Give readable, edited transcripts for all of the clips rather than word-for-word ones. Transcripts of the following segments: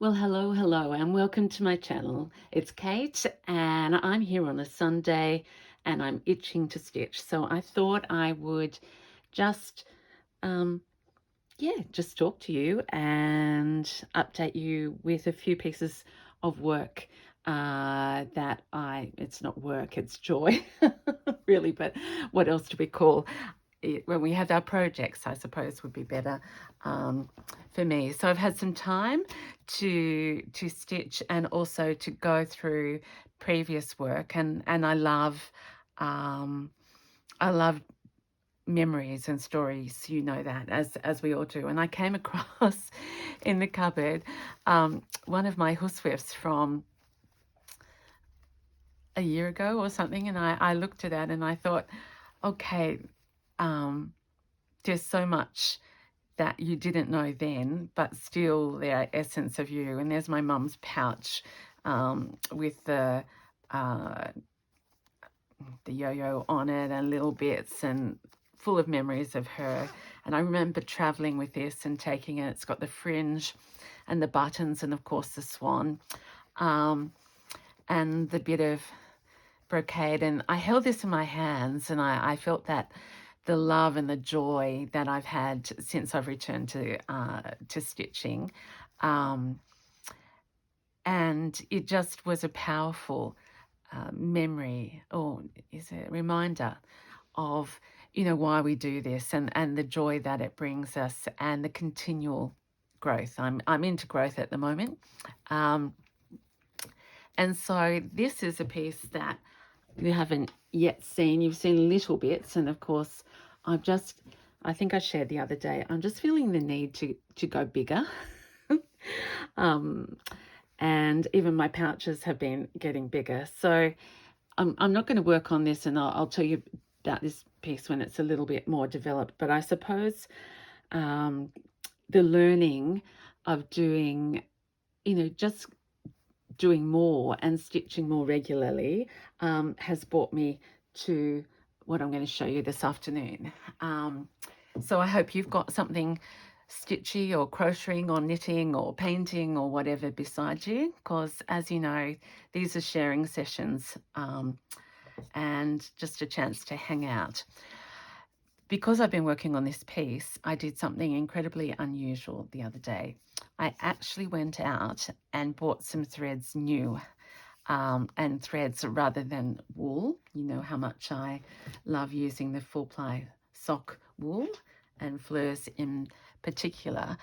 Well, hello, and welcome to my channel. It's Kate, and I'm here on a Sunday, and I'm itching to stitch. So I thought I would just, um, just talk to you and update you with a few pieces of work it's not work, it's joy, really, but what else do we call it when we have our projects, I suppose would be better um, for me. So I've had some time to stitch and also to go through previous work, and um, I love memories and stories, you know that, as we all do. And I came across in the cupboard one of my Huswifts from a year ago or something, and I looked at that and I thought, okay, um, there's so much that you didn't know then, but still their essence of you. And there's my mum's pouch with uh, the yo-yo on it and little bits and full of memories of her. And I remember traveling with this and taking it. It's got the fringe and the buttons and of course the swan um, and the bit of brocade. And I held this in my hands and I felt that the love and the joy that I've had since I've returned to stitching. Um, and it just was a powerful memory, or is it a reminder of, why we do this and the joy that it brings us and the continual growth. I'm into growth at the moment. Um, and so this is a piece that you haven't yet seen. You've seen little bits, and of course, I think I shared the other day, I'm just feeling the need to go bigger. um, and even my pouches have been getting bigger. So I'm not going to work on this, and I'll tell you about this piece when it's a little bit more developed. But I suppose um, the learning of doing, just doing more and stitching more regularly has brought me to what I'm going to show you this afternoon. So I hope you've got something stitchy or crocheting or knitting or painting or whatever beside you, because as you know, these are sharing sessions and just a chance to hang out. Because I've been working on this piece, I did something incredibly unusual the other day. I actually went out and bought some threads new, and threads rather than wool. You know how much I love using the full ply sock wool and fleurs in particular.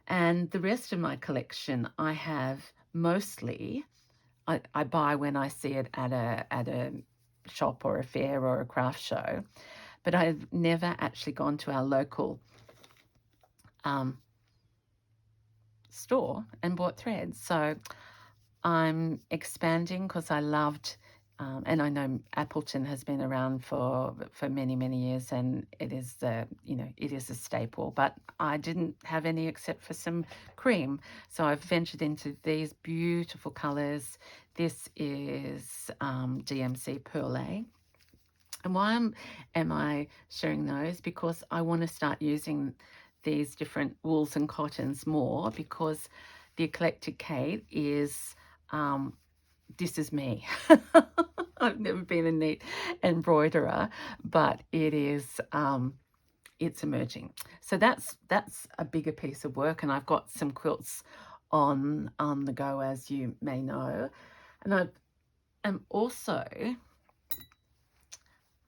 And the rest of my collection I have mostly, I buy when I see it at a shop or a fair or a craft show, but I've never actually gone to our local store and bought threads. So I'm expanding because I loved, and I know Appleton has been around for many, many years, and it is it is a staple. But I didn't have any except for some cream, so I've ventured into these beautiful colours. This is DMC Perle. And am I sharing those? Because I want to start using these different wools and cottons more, because the Eclectic Kate is, this is me. I've never been a neat embroiderer, but it is, it's emerging. So that's a bigger piece of work, and I've got some quilts on the go, as you may know. And I am also,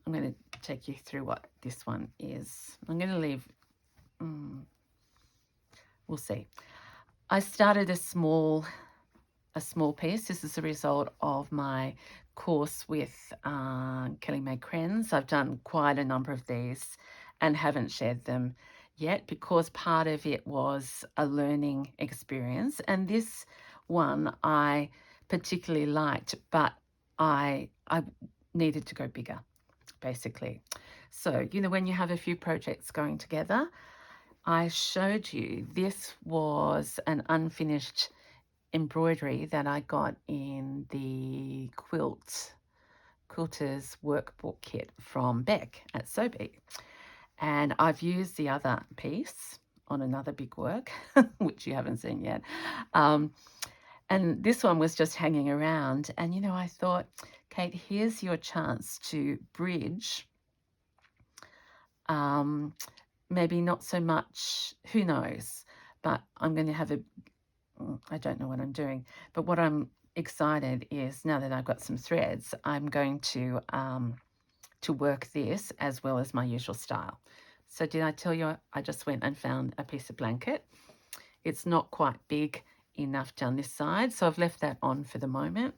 I'm going to take you through what this one is. I'm going to leave, we'll see. I started a small piece. This is a result of my course with Kelly May Krenz. I've done quite a number of these and haven't shared them yet, because part of it was a learning experience. And this one I particularly liked, but I needed to go bigger, basically. So, when you have a few projects going together, I showed you this was an unfinished embroidery that I got in the Quilter's Workbook Kit from Beck at Sobeek. And I've used the other piece on another big work, which you haven't seen yet, And this one was just hanging around. And, you know, I thought, Kate, here's your chance to bridge. Maybe not so much, who knows, but I'm going to have I don't know what I'm doing, but what I'm excited is now that I've got some threads, I'm going to work this as well as my usual style. So did I tell you I just went and found a piece of blanket? It's not quite big enough down this side, so I've left that on for the moment.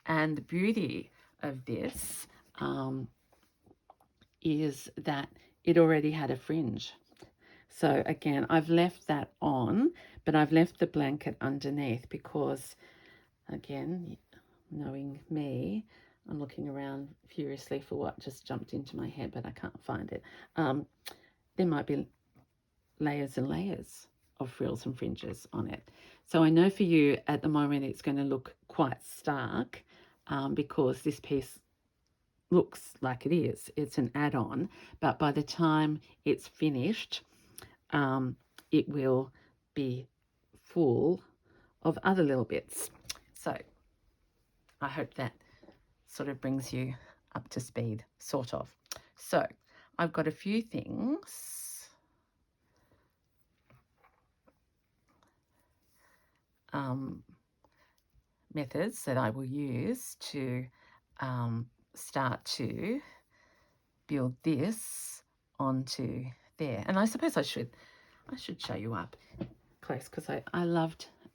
And the beauty of this is that it already had a fringe. So again, I've left that on, but I've left the blanket underneath because, again, knowing me, I'm looking around furiously for what just jumped into my head, but I can't find it. There might be layers and layers of frills and fringes on it. So I know for you at the moment it's going to look quite stark because this piece looks like it is. It's an add-on, but by the time it's finished, it will be full of other little bits. So I hope that sort of brings you up to speed, sort of. So I've got a few things. Methods that I will use to start to build this onto there. And I suppose I should show you up close because I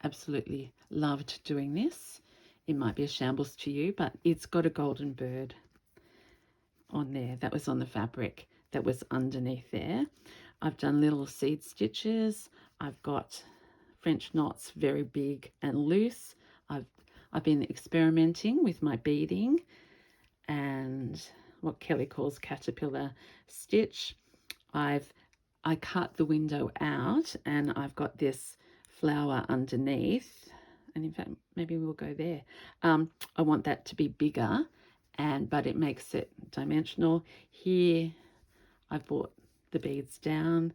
absolutely loved doing this. It might be a shambles to you, but it's got a golden bird on there. That was on the fabric that was underneath there. I've done little seed stitches. I've got French knots, very big and loose. I've been experimenting with my beading and what Kelly calls caterpillar stitch. I cut the window out and I've got this flower underneath, and in fact maybe we'll go there. I want that to be bigger, but it makes it dimensional. Here I've brought the beads down.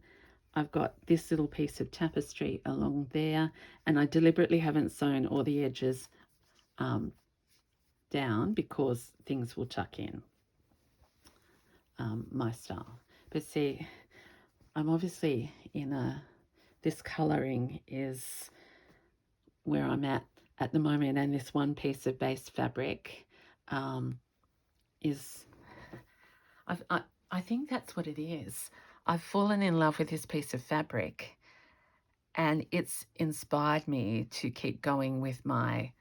I've got this little piece of tapestry along there, and I deliberately haven't sewn all the edges down because things will tuck in my style. But see, I'm obviously this colouring is where I'm at the moment, and this one piece of base fabric is, I think that's what it is. I've fallen in love with this piece of fabric and it's inspired me to keep going with my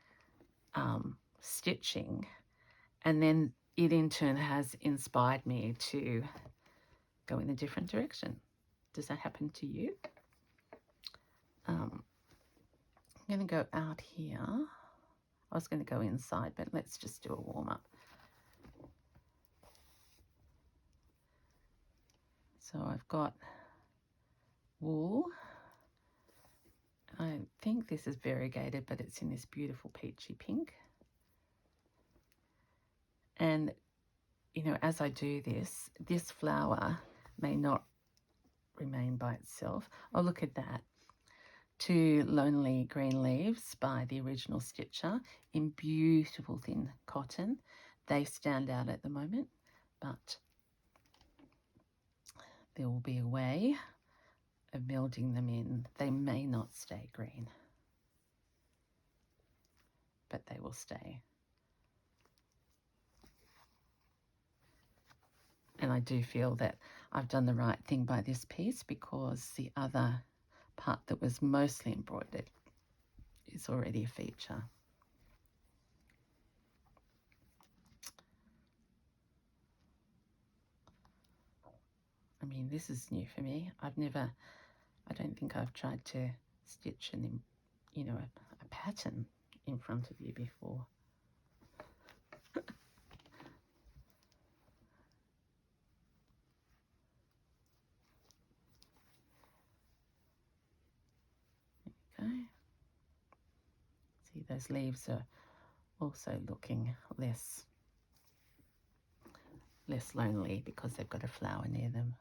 stitching, and then it in turn has inspired me to go in a different direction. Does that happen to you? I'm going to go out here. I was going to go inside, but let's just do a warm-up. So I've got wool. I think this is variegated, but it's in this beautiful peachy pink. And, you know, as I do this, this flower may not remain by itself. Oh, look at that. 2 lonely green leaves by the original stitcher in beautiful thin cotton. They stand out at the moment, but there will be a way of melding them in. They may not stay green, but they will stay. And I do feel that I've done the right thing by this piece because the other part that was mostly embroidered is already a feature. I mean, this is new for me. I don't think I've tried to stitch a pattern in front of you before. Okay. See, those leaves are also looking less lonely because they've got a flower near them.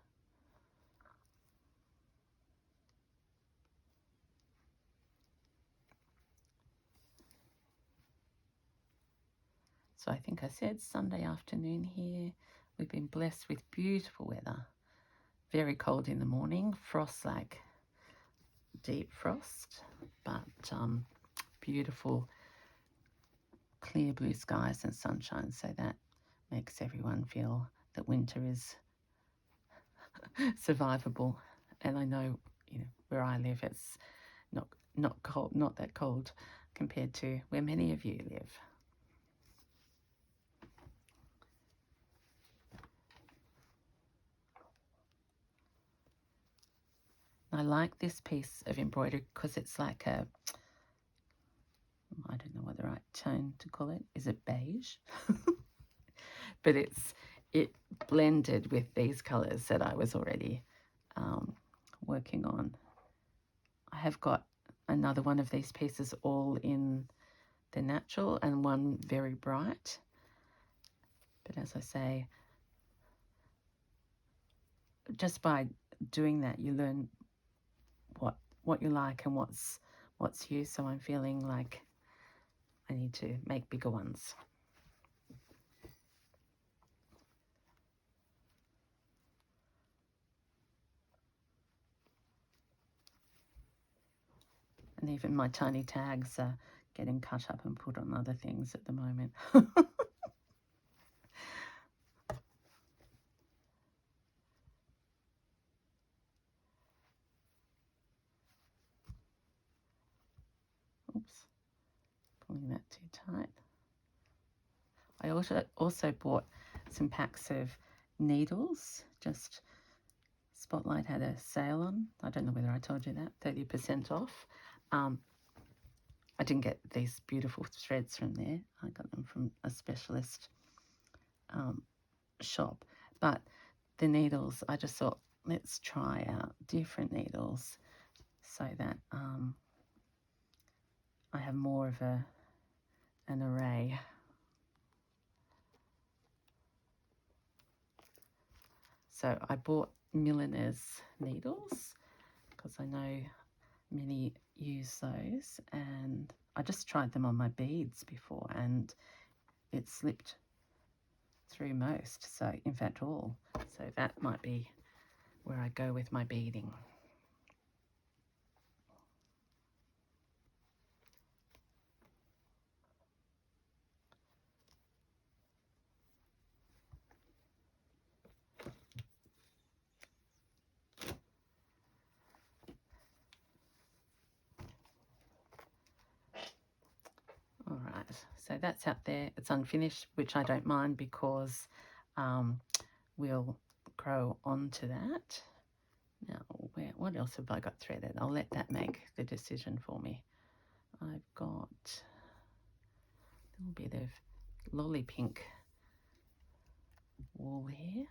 So I think I said Sunday afternoon here. We've been blessed with beautiful weather. Very cold in the morning, frost, like deep frost, but beautiful clear blue skies and sunshine, so that makes everyone feel that winter is survivable. And I know, where I live, it's not cold, not that cold compared to where many of you live. I like this piece of embroidery because it's like a, I don't know what the right tone to call it. Is it beige? But it blended with these colours that I was already working on. I have got another one of these pieces all in the natural and one very bright. But as I say, just by doing that, you learn what you like and what's you. So I'm feeling like I need to make bigger ones. And even my tiny tags are getting cut up and put on other things at the moment. Oops, pulling that too tight. I also bought some packs of needles. Just Spotlight had a sale on. I don't know whether I told you that, 30% off. I didn't get these beautiful threads from there. I got them from a specialist shop. But the needles, I just thought, let's try out different needles so that I have more of an array. So I bought milliner's needles because I know many use those, and I just tried them on my beads before and it slipped through most, so in fact all. So that might be where I go with my beading. All right, so that's out there. It's unfinished, which I don't mind because we'll grow onto that. Now, what else have I got threaded? I'll let that make the decision for me. I've got a little bit of lolly pink wool here.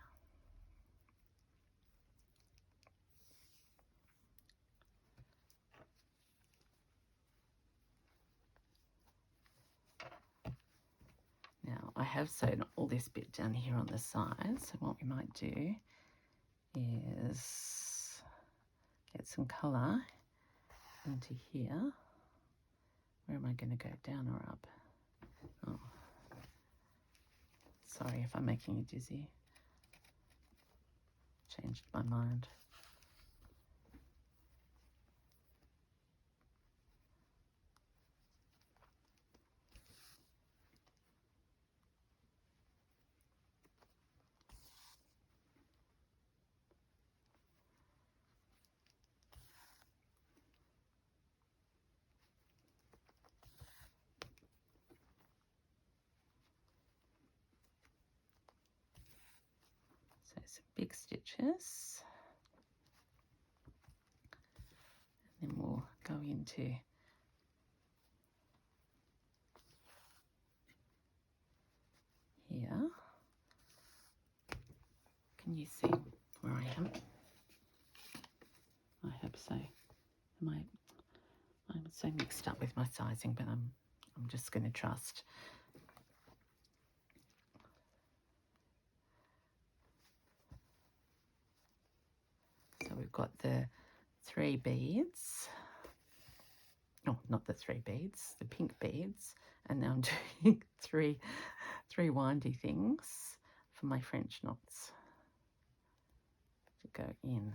Now, I have sewn all this bit down here on the side, so what we might do is get some colour into here. Where am I going to go, down or up? Oh, sorry if I'm making you dizzy. Changed my mind. So some big stitches. And then we'll go into here. Can you see where I am? I hope so. I'm so mixed up with my sizing, but I'm just going to trust. So we've got the 3 beads. Oh, not the 3 beads, the pink beads, And now I'm doing three windy things for my French knots to go in.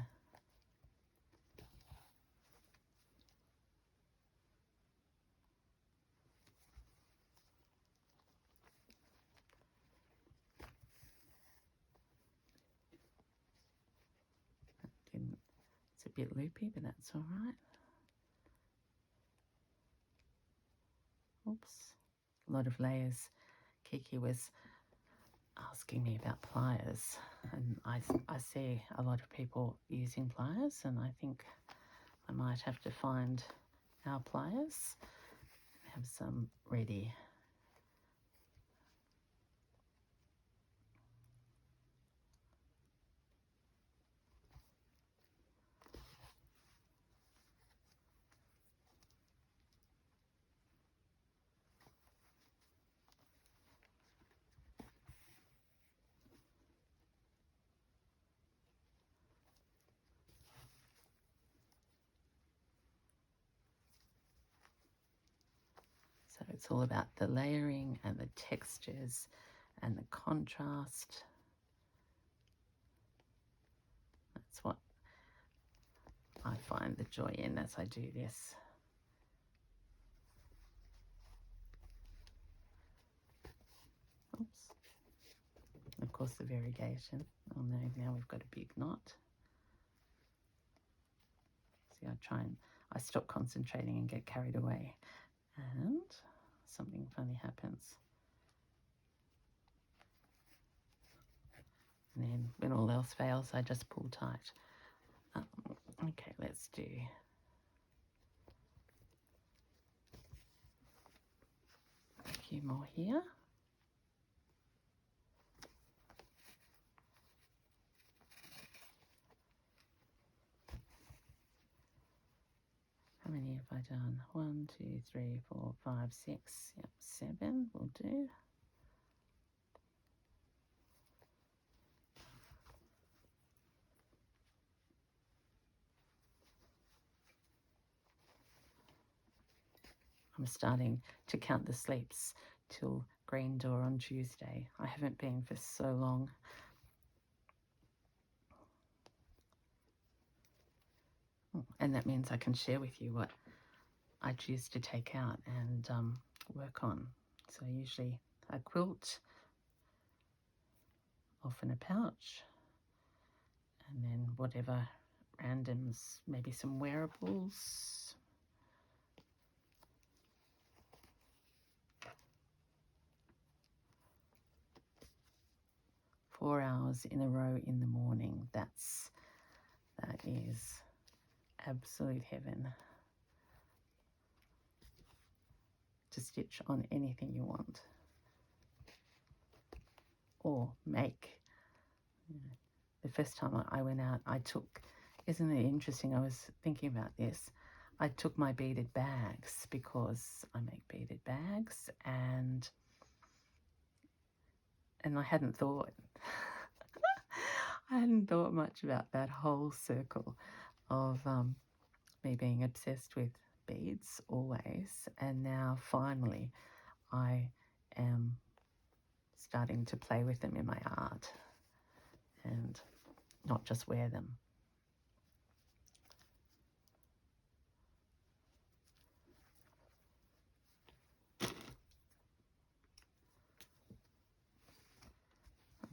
It's a bit loopy, but that's all right. Oops, a lot of layers. Kiki was asking me about pliers, and I see a lot of people using pliers, and I think I might have to find our pliers, have some ready. So it's all about the layering and the textures and the contrast. That's what I find the joy in as I do this. Oops. Of course, the variegation. Oh no, now we've got a big knot. See, I stop concentrating and get carried away, and something funny happens. And then when all else fails, I just pull tight. Okay, let's do a few more here. How many have I done? 1, 2, 3, 4, 5, 6. Yep, 7 will do. I'm starting to count the sleeps till Green Door on Tuesday. I haven't been for so long. And that means I can share with you what I choose to take out and work on. So usually a quilt, often a pouch, and then whatever randoms, maybe some wearables. Four hours in a row in the morning. That is absolute heaven. To stitch on anything you want or make. The first time I went out, I took, isn't it interesting? I was thinking about this. I took my beaded bags because I make beaded bags, and I hadn't thought I hadn't thought much about that whole circle of me being obsessed with beads always, and now finally I am starting to play with them in my art and not just wear them.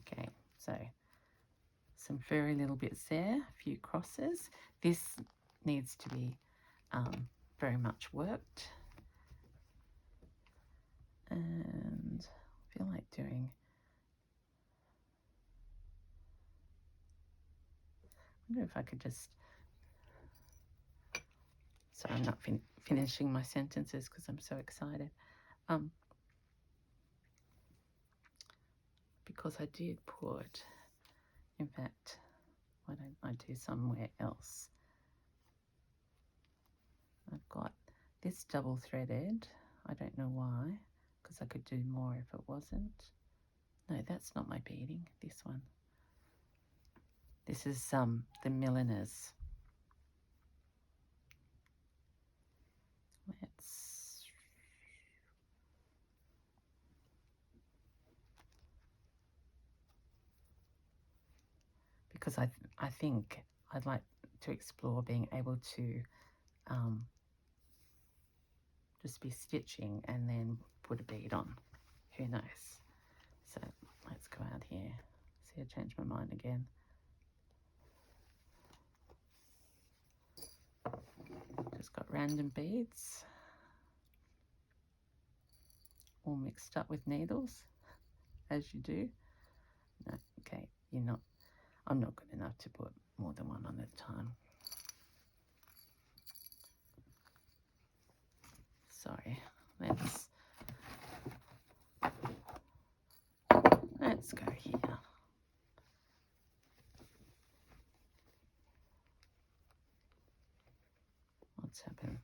Okay, so some very little bits there, a few crosses. This needs to be very much worked, and I feel like doing, I wonder if I could just, sorry, I'm not finishing my sentences because I'm so excited. Because I did put, in fact, why don't I do somewhere else? I've got this double threaded. I don't know why, because I could do more if it wasn't. No, that's not my beading, this one. This is the Milliners. because I think I'd like to explore being able to just be stitching and then put a bead on. Who knows? So let's go out here. See, I changed my mind again. Just got random beads, all mixed up with needles, as you do. No, okay, I'm not good enough to put more than one on at a time. Sorry, let's go here. What's happened?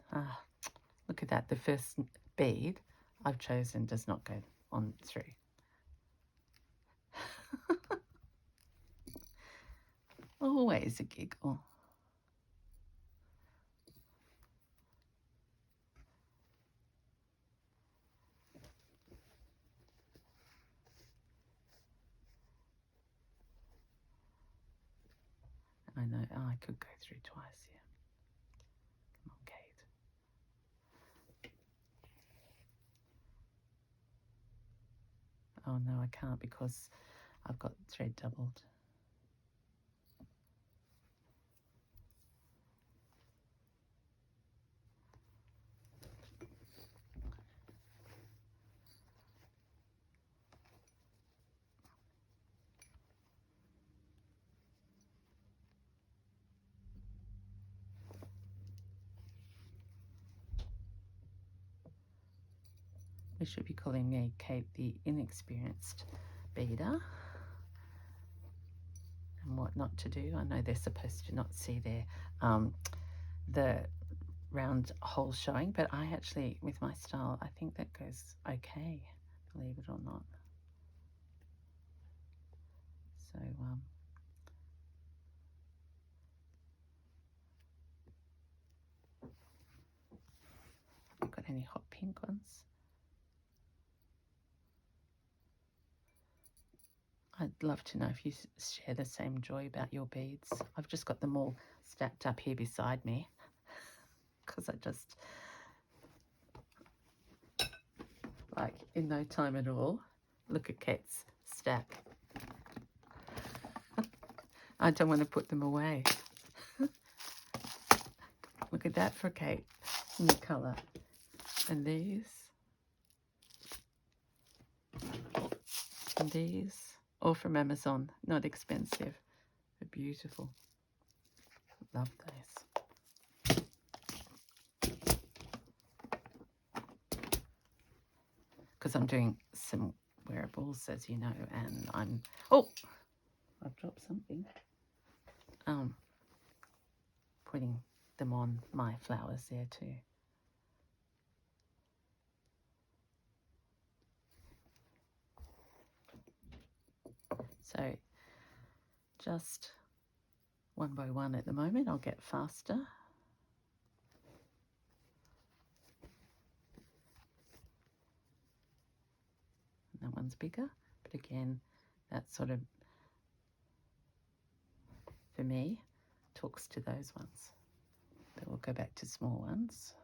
Look at that. The first bead I've chosen does not go on through. Always a giggle. I know, I could go through twice here. Come on, Kate. Oh no, I can't because I've got thread doubled. We should be calling me Kate the inexperienced beader. And what not to do. I know they're supposed to not see the round hole showing, but I actually, with my style, I think that goes okay, believe it or not. So got any hot pink ones? I'd love to know if you share the same joy about your beads. I've just got them all stacked up here beside me because I just, like, in no time at all. Look at Kate's stack. I don't want to put them away. Look at that for Kate, new colour. And these. And these. All from Amazon. Not expensive, but beautiful. Love those. Because I'm doing some wearables, as you know, and I've dropped something. Putting them on my flowers there too. So just one by one at the moment. I'll get faster. And that one's bigger, but again, that sort of, for me, talks to those ones. But we'll go back to small ones.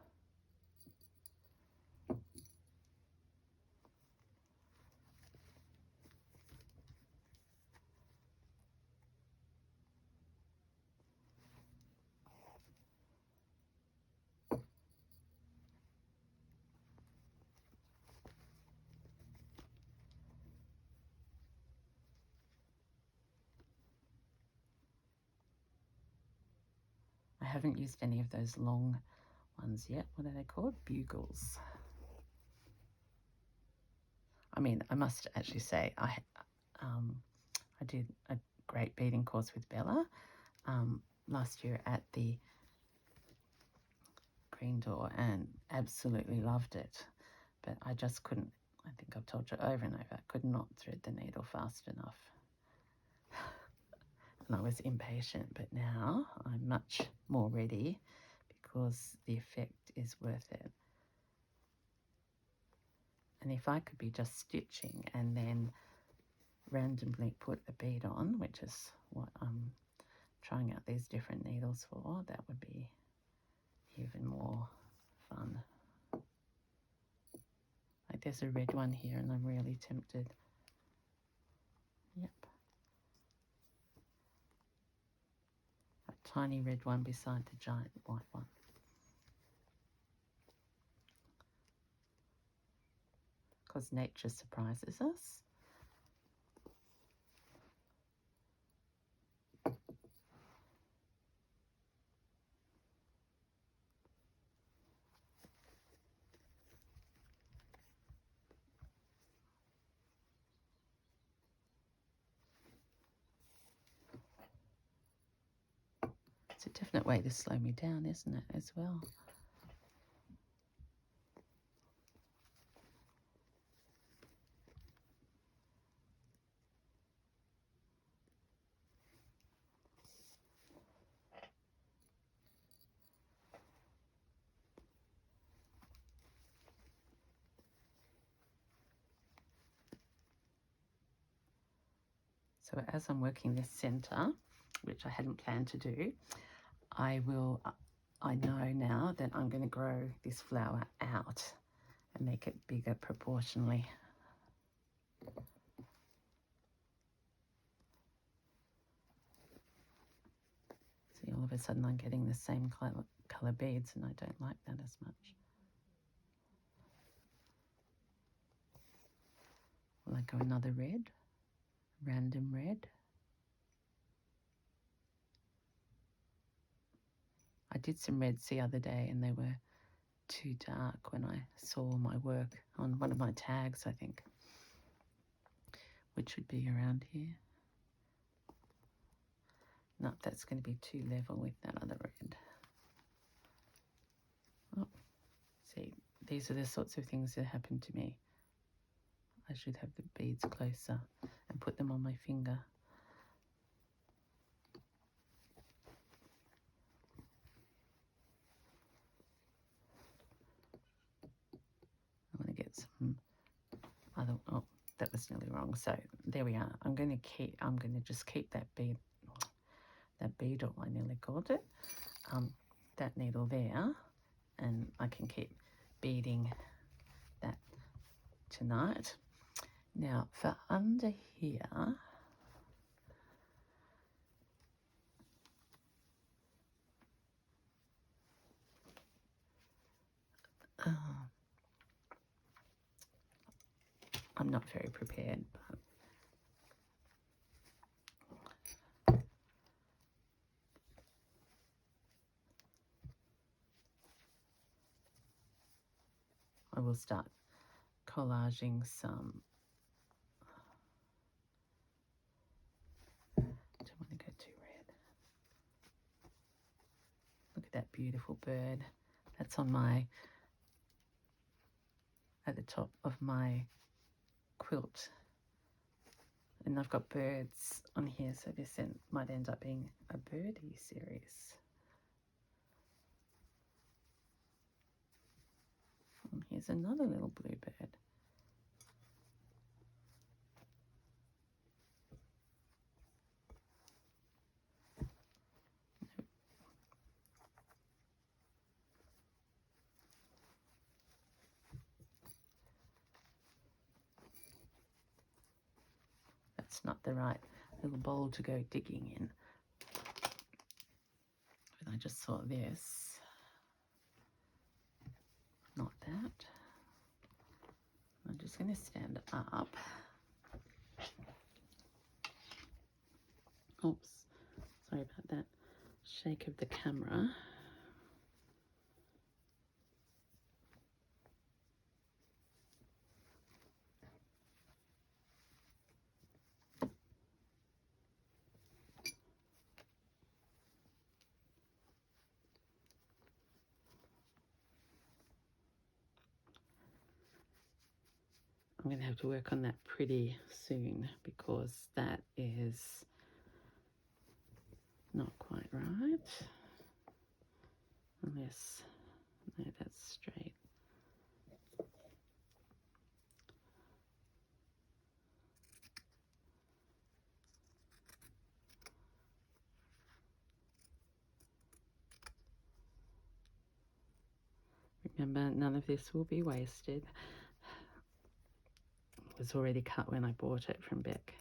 I haven't used any of those long ones yet. What are they called? Bugles. I mean, I must actually say, I did a great beading course with Bella last year at the Green Door and absolutely loved it. But I just couldn't, I think I've told you over and over, I could not thread the needle fast enough. And I was impatient, but now I'm much more ready because the effect is worth it. And if I could be just stitching and then randomly put a bead on, which is what I'm trying out these different needles for. That would be even more fun. Like there's a red one here and I'm really tempted. Yep. A tiny red one beside the giant white one. Because nature surprises us. It's a definite way to slow me down, isn't it, as well? So as I'm working this center, which I hadn't planned to do, I know now that I'm going to grow this flower out and make it bigger proportionally. See, all of a sudden I'm getting the same color beads and I don't like that as much. Will I go another red? Random red? I did some reds the other day and they were too dark when I saw my work on one of my tags, I think, which would be around here. No, that's going to be too level with that other red. Oh, see, these are the sorts of things that happen to me. I should have the beads closer and put them on my finger. I want to get some other, oh, that was nearly wrong. So there we are. I'm going to just keep that beadle, I nearly called it, that needle there, and I can keep beading that tonight. Now for under here, I'm not very prepared, but I will start collaging some. Don't want to go too red. Look at that beautiful bird. That's on at the top of my quilt. And I've got birds on here, so this might end up being a birdie series. And here's another little blue bird. That's not the right little bowl to go digging in. But I just saw this. Not that. I'm just going to stand up. Oops, sorry about that shake of the camera. I'm going to have to work on that pretty soon because that is not quite right. Unless, no, that's straight. Remember, none of this will be wasted. It was already cut when I bought it from Beck.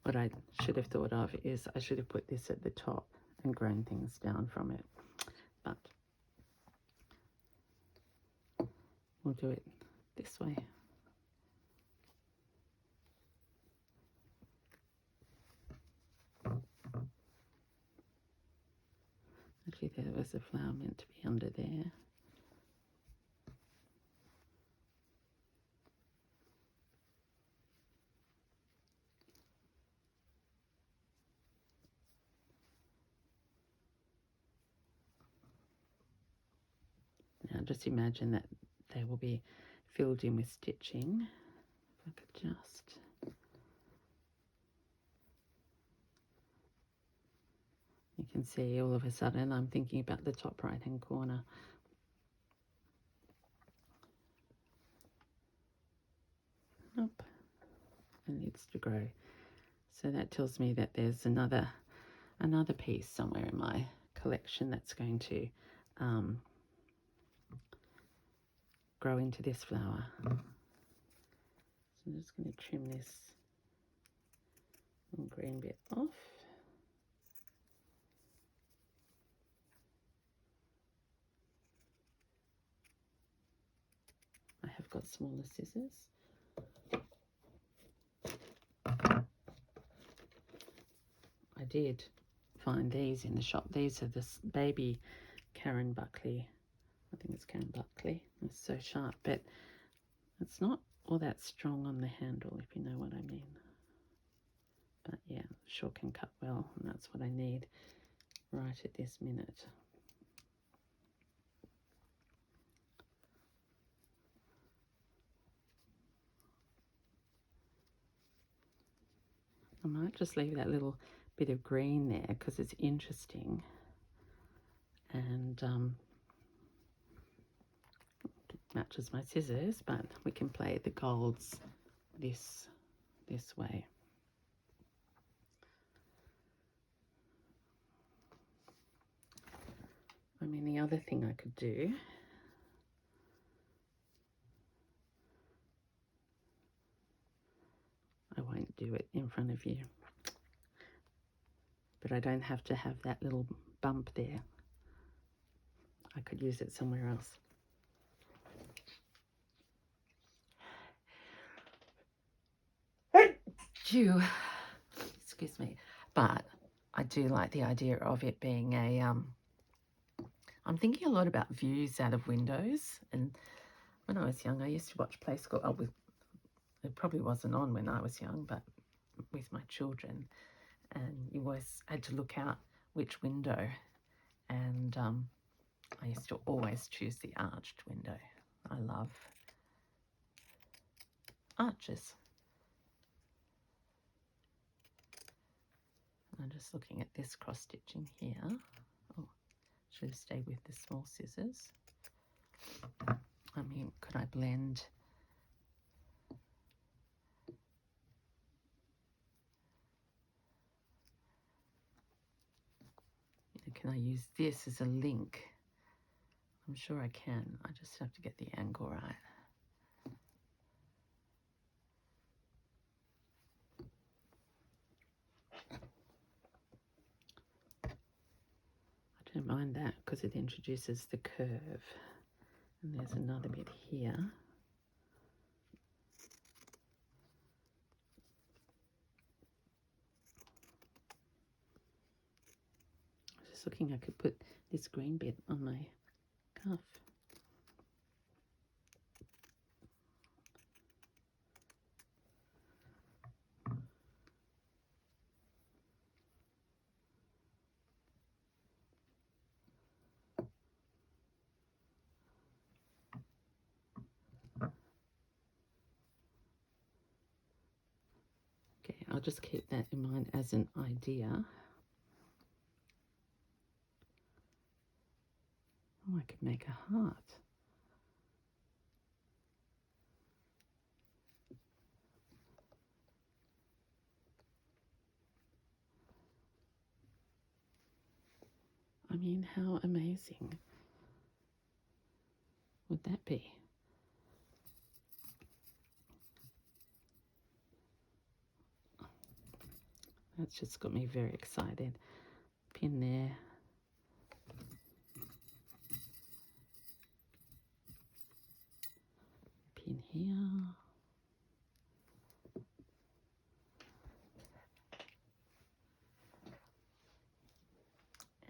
What I should have thought of is I should have put this at the top and grown things down from it. But we'll do it this way. Actually, there was a flower meant to be under there. Now just imagine that they will be filled in with stitching. If I could just... You can see all of a sudden I'm thinking about the top right hand corner. Nope, it needs to grow. So that tells me that there's another piece somewhere in my collection that's going to grow into this flower. So I'm just going to trim this little green bit off. I have got smaller scissors. I did find these in the shop. These are this baby Karen Buckley. I think it's Karen Buckley. It's so sharp, but it's not all that strong on the handle, if you know what I mean. But yeah, sure can cut well, and that's what I need right at this minute. I might just leave that little bit of green there because it's interesting, and it matches my scissors, but we can play the golds this way. I mean, the other thing I could do, I won't do it in front of you, but I don't have to have that little bump there. I could use it somewhere else. Excuse me. But I do like the idea of it being a, I'm thinking a lot about views out of windows. And when I was young, I used to watch Play School. Oh, it probably wasn't on when I was young, but with my children. And you always had to look out which window. And I used to always choose the arched window. I love arches. I'm just looking at this cross stitching here. Oh, should have stayed with the small scissors. I mean, could I blend? Can I use this as a link? I'm sure I can. I just have to get the angle right. I don't mind that because it introduces the curve. And there's another bit here. I was just looking, I could put this green bit on my cuff. Okay, I'll just keep that in mind as an idea. Oh, I could make a heart. I mean, how amazing would that be? That's just got me very excited. Pin there. Pin here.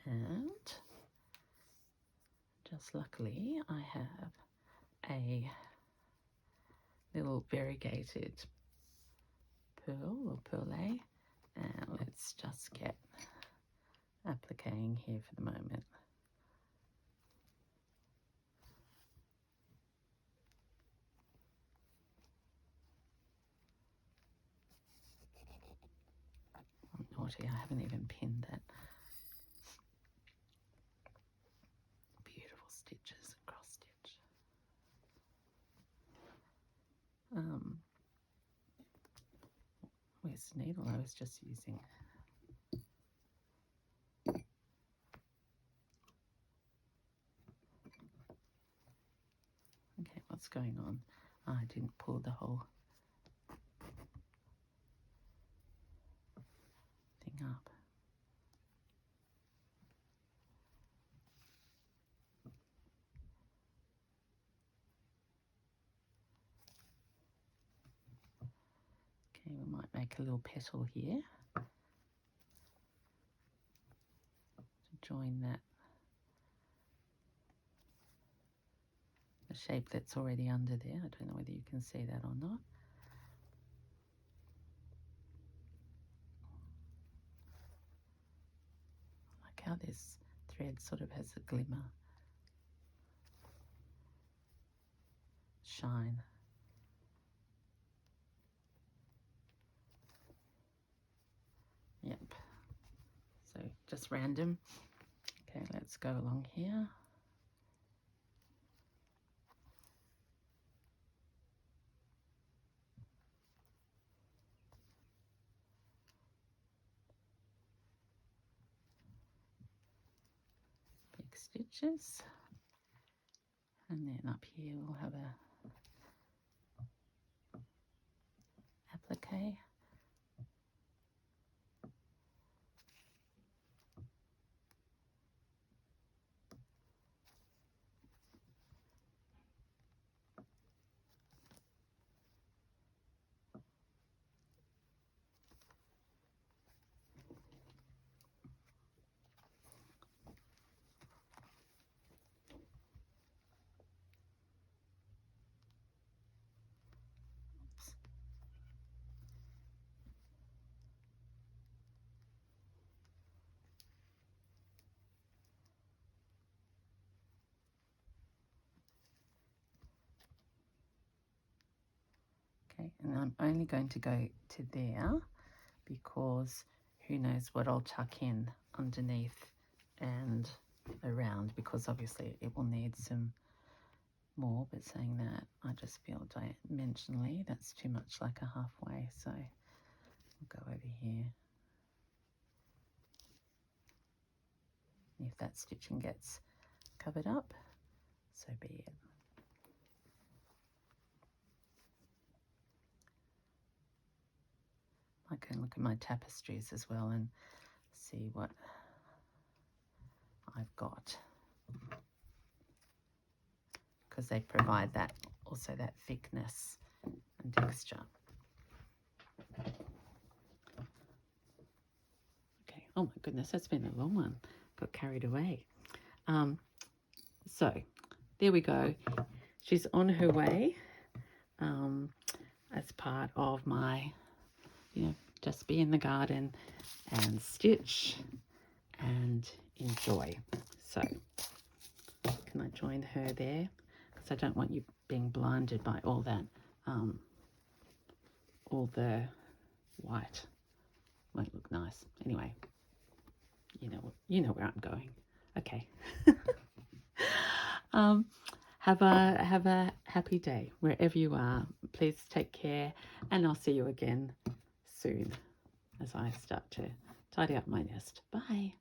And just luckily I have a little variegated pearl or pearlet, and let's just get appliquing here for the moment. I'm naughty, I haven't even pinned that. Beautiful stitches and cross stitch. Where's the needle I was just using? Okay, what's going on? Oh, I didn't pull the whole thing up. Okay, we might make a little petal here to join that, the shape that's already under there. I don't know whether you can see that or not. Like how this thread sort of has a glimmer, shine. Yep. So just random. Okay, let's go along here. Big stitches. And then up here we'll have a applique. Okay, and I'm only going to go to there because who knows what I'll tuck in underneath and around, because obviously it will need some more, but saying that, I just feel dimensionally that's too much like a halfway, so I'll go over here. If that stitching gets covered up, so be it. I can look at my tapestries as well and see what I've got, because they provide that, also that thickness and texture. Okay, oh my goodness, that's been a long one. Got carried away. So there we go. She's on her way as part of my, just be in the garden and stitch and enjoy. So can I join her there? Because I don't want you being blinded by all that, all the white. Won't look nice. Anyway, you know where I'm going. Okay. Have a happy day wherever you are. Please take care, and I'll see you again soon as I start to tidy up my nest. Bye.